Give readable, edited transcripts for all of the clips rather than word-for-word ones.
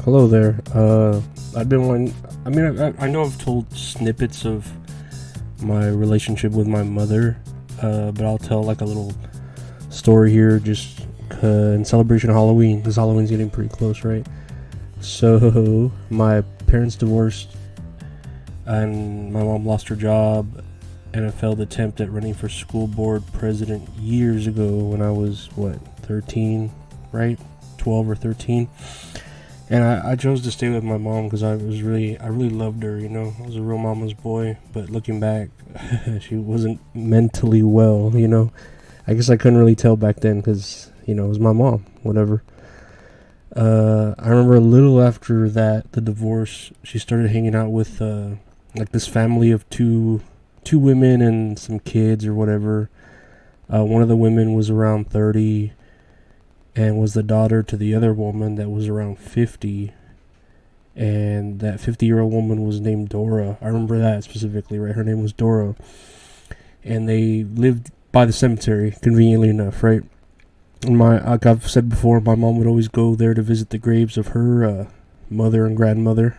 Hello there. I've been one. I mean, I know I've told snippets of my relationship with my mother, but I'll tell like a little story here, just in celebration of Halloween, because Halloween's getting pretty close, right? So my parents divorced, and my mom lost her job, and a failed attempt at running for school board president years ago when I was 13, right? 12 or 13. And I chose to stay with my mom because I really loved her, I was a real mama's boy. But looking back, she wasn't mentally well, I guess I couldn't really tell back then because, it was my mom, whatever. I remember a little after that, the divorce, she started hanging out with, like this family of two women and some kids or whatever. One of the women was around 30 and was the daughter to the other woman that was around 50, and that 50-year-old woman was named Dora. I remember that specifically, right? Her name was Dora, and they lived by the cemetery, conveniently enough, right? And like I've said before, my mom would always go there to visit the graves of her mother and grandmother,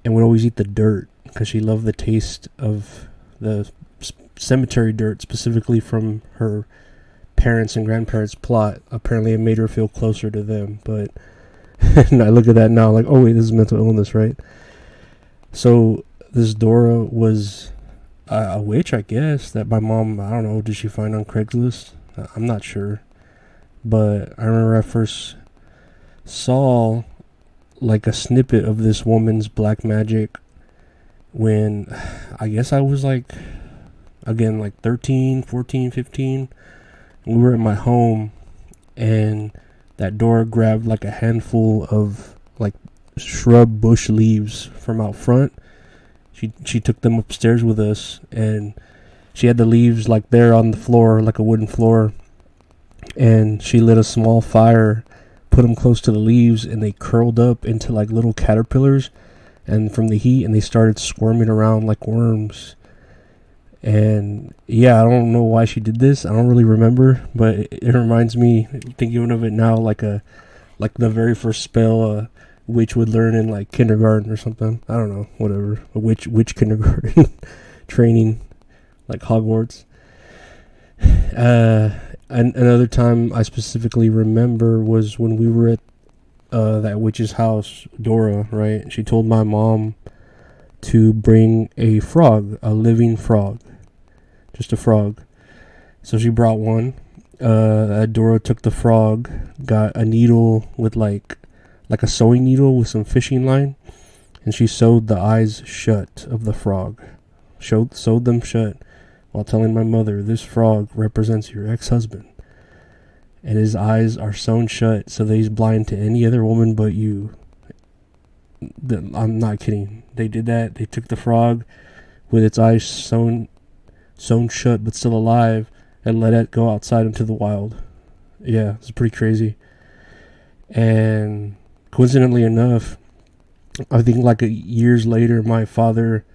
and would always eat the dirt because she loved the taste of the cemetery dirt, specifically from her parents and grandparents' plot. Apparently it made her feel closer to them, but and I look at that now like, oh wait, this is mental illness, right? So this Dora was a witch, I guess, that my mom, I don't know, did she find on Craigslist? I'm not sure, but I remember I first saw like a snippet of this woman's black magic when I guess I was like, again, like 13, 14, 15. We were at my home, and that Dora grabbed like a handful of like shrub bush leaves from out front. She took them upstairs with us, and she had the leaves like there on the floor, like a wooden floor, and she lit a small fire, put them close to the leaves, and they curled up into like little caterpillars, and from the heat, and they started squirming around like worms. And yeah, I don't know why she did this. I don't really remember, but it reminds me, thinking of it now, like the very first spell a witch would learn in like kindergarten or something. I don't know, whatever. A witch kindergarten training, like Hogwarts. And another time I specifically remember was when we were at that witch's house, Dora, right? She told my mom to bring a frog, a living frog, just a frog. So she brought one. Dora took the frog, got a needle with like a sewing needle with some fishing line, and she sewed the eyes shut of the frog. Sewed them shut while telling my mother, "This frog represents your ex-husband, and his eyes are sewn shut so that he's blind to any other woman but you." I'm not kidding. They did that. They took the frog with its eyes sewn shut but still alive and let it go outside into the wild. Yeah, it's pretty crazy. And coincidentally enough, I think like years later, my father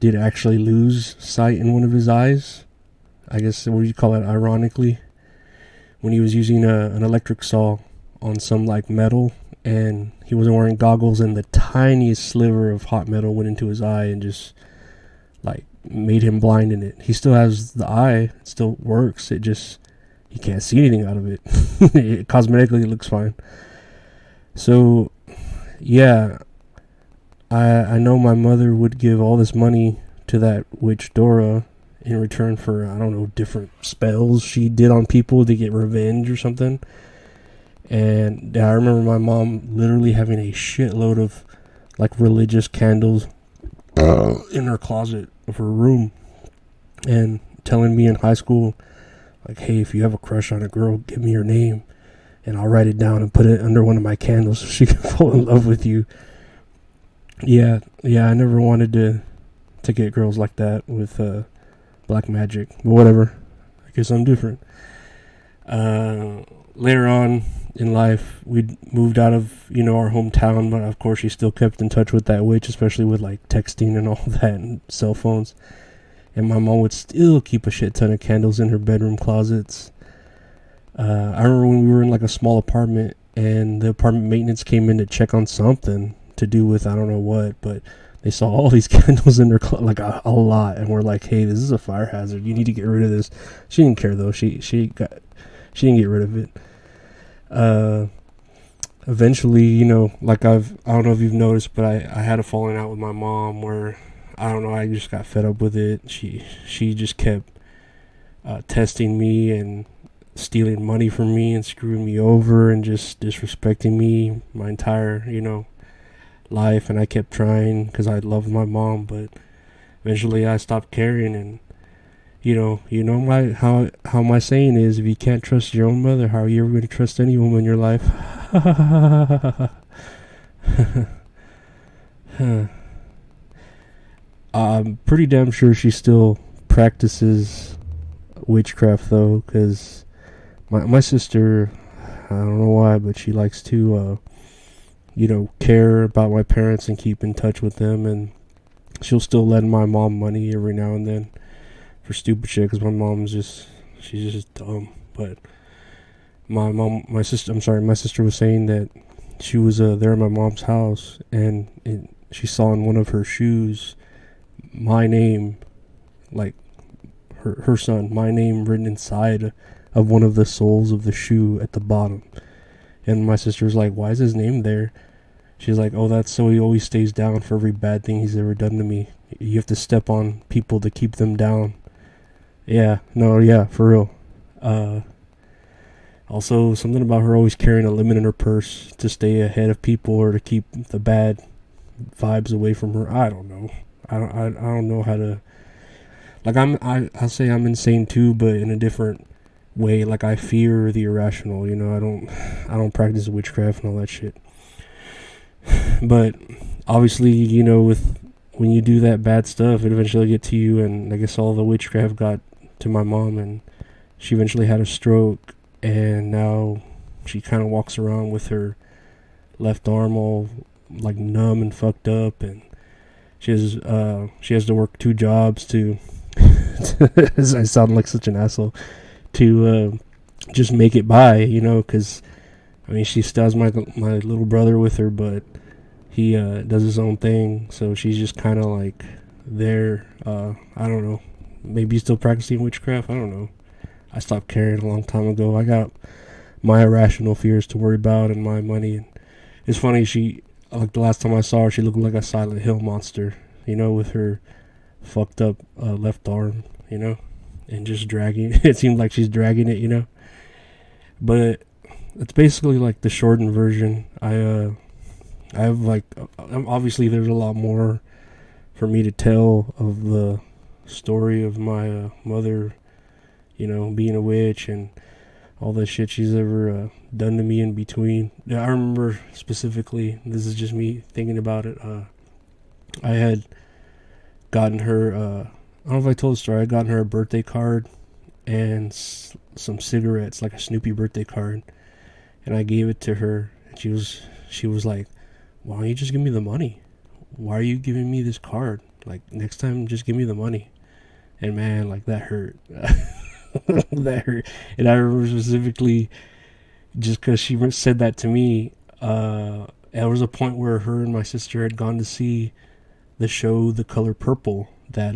did actually lose sight in one of his eyes. I guess, what do you call it, ironically, when he was using an electric saw on some like metal, and he wasn't wearing goggles, and the tiniest sliver of hot metal went into his eye and just like made him blind in it. He still has the eye, it still works, it just, he can't see anything out of it. Cosmetically it looks fine. So yeah, I know my mother would give all this money to that witch Dora in return for, I don't know, different spells she did on people to get revenge or something. And I remember my mom literally having a shitload of like religious candles in her closet of her room, and telling me in high school, like, "Hey, if you have a crush on a girl, give me her name and I'll write it down and put it under one of my candles so she can fall in love with you." Yeah, I never wanted to get girls like that with black magic, but whatever. I guess I'm different. Later on in life, we moved out of, our hometown, but of course she still kept in touch with that witch, especially with like texting and all that and cell phones. And my mom would still keep a shit ton of candles in her bedroom closets. I remember when we were in like a small apartment, and the apartment maintenance came in to check on something to do with I don't know what, but they saw all these candles in their like a lot, and we're like, hey, this is a fire hazard. You need to get rid of this. She didn't care though. She didn't get rid of it. Eventually, you know, like I don't know if you've noticed, but I had a falling out with my mom where I don't know, I just got fed up with it. She just kept testing me and stealing money from me and screwing me over and just disrespecting me my entire, you know, life. And I kept trying because I loved my mom, but eventually I stopped caring. And you know how my saying is, if you can't trust your own mother, how are you ever going to trust any woman in your life? I'm pretty damn sure she still practices witchcraft though, because my sister, I don't know why, but she likes to you know, care about my parents and keep in touch with them, and she'll still lend my mom money every now and then for stupid shit, because my mom's she's just dumb. But my sister was saying that she was there at my mom's house, and she saw in one of her shoes my name, like her son, my name written inside of one of the soles of the shoe at the bottom. And my sister's like, why is his name there? She's like, oh, that's so he always stays down for every bad thing he's ever done to me. You have to step on people to keep them down. Yeah, for real. Also, something about her always carrying a limit in her purse to stay ahead of people or to keep the bad vibes away from her. I don't know. I don't know how to. Like, I'll say I'm insane too, but in a different way. Like, I fear the irrational. You know, I don't practice witchcraft and all that shit. But obviously, you know, when you do that bad stuff, it eventually get to you. And I guess all the witchcraft got to my mom, and she eventually had a stroke, and now she kind of walks around with her left arm all like numb and fucked up, and she has to work 2 jobs to I sound like such an asshole, to just make it by, you know, because I mean, she still has my little brother with her, but he does his own thing, so she's just kind of like there. I don't know, maybe he's still practicing witchcraft, I don't know. I stopped caring a long time ago. I got my irrational fears to worry about and my money. And it's funny, she, like, the last time I saw her, she looked like a Silent Hill monster, you know, with her fucked up left arm, you know, and just dragging. It seemed like she's dragging it, you know. But it's basically like the shortened version. I have like, obviously there's a lot more for me to tell of the story of my mother, you know, being a witch and all the shit she's ever done to me in between. I remember specifically, this is just me thinking about it, I had gotten her, I don't know if I told the story, I had gotten her a birthday card and some cigarettes, like a Snoopy birthday card, and I gave it to her, and she was like, why don't you just give me the money? Why are you giving me this card? Like, next time, just give me the money. And man, like, that hurt. That hurt. And I remember specifically, just because she said that to me, there was a point where her and my sister had gone to see the show The Color Purple, that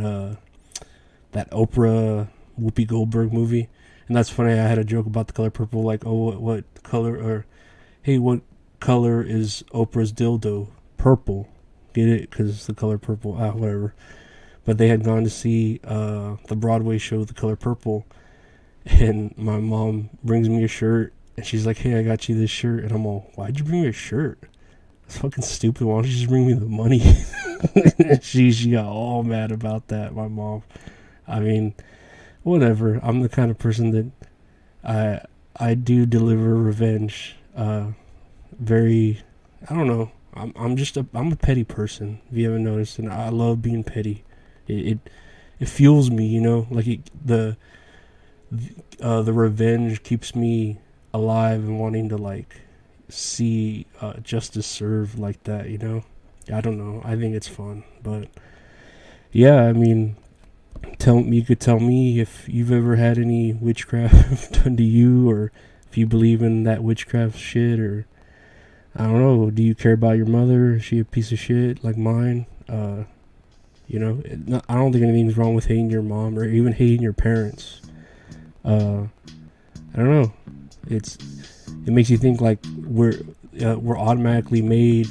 Oprah Whoopi Goldberg movie. And that's funny, I had a joke about The Color Purple, like, oh, what color, or hey, what color is Oprah's dildo? Purple. Get it? Because The Color Purple, whatever. But they had gone to see the Broadway show The Color Purple, and my mom brings me a shirt, and she's like, hey, I got you this shirt. And I'm all, why'd you bring me a shirt? It's fucking stupid. Why don't you just bring me the money? she got all mad about that, my mom. I mean, whatever. I'm the kind of person that I do deliver revenge. Very, I don't know. I'm a petty person, if you haven't noticed, and I love being petty. It fuels me, you know, like the revenge keeps me alive and wanting to, like, see justice served like that, you know. I don't know, I think it's fun. But yeah, I mean, you could tell me if you've ever had any witchcraft done to you, or if you believe in that witchcraft shit, or I don't know. Do you care about your mother? Is she a piece of shit like mine? I don't think anything's wrong with hating your mom or even hating your parents. I don't know. It makes you think like we're automatically made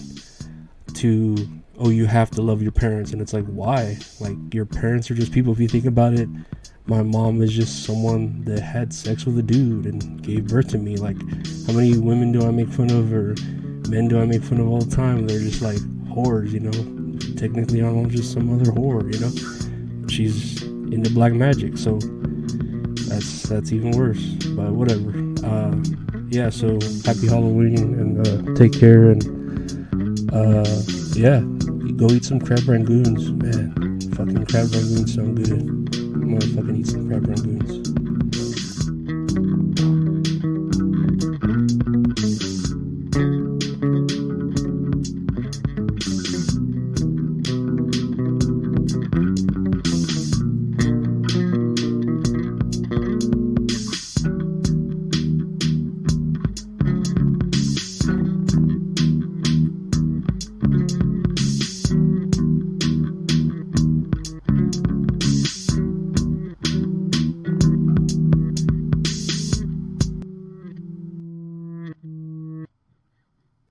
to, oh, you have to love your parents, and it's like, why? Like, your parents are just people. If you think about it, my mom is just someone that had sex with a dude and gave birth to me. Like, how many women do I make fun of, or men do I make fun of all the time? They're just like whores, you know. Technically, I'm just some other whore, you know. She's into black magic, so that's even worse. But whatever. Yeah. So happy Halloween, and take care, and yeah, go eat some crab rangoons, man. Fucking crab rangoons sound good. I'm gonna fucking eat some crab rangoons.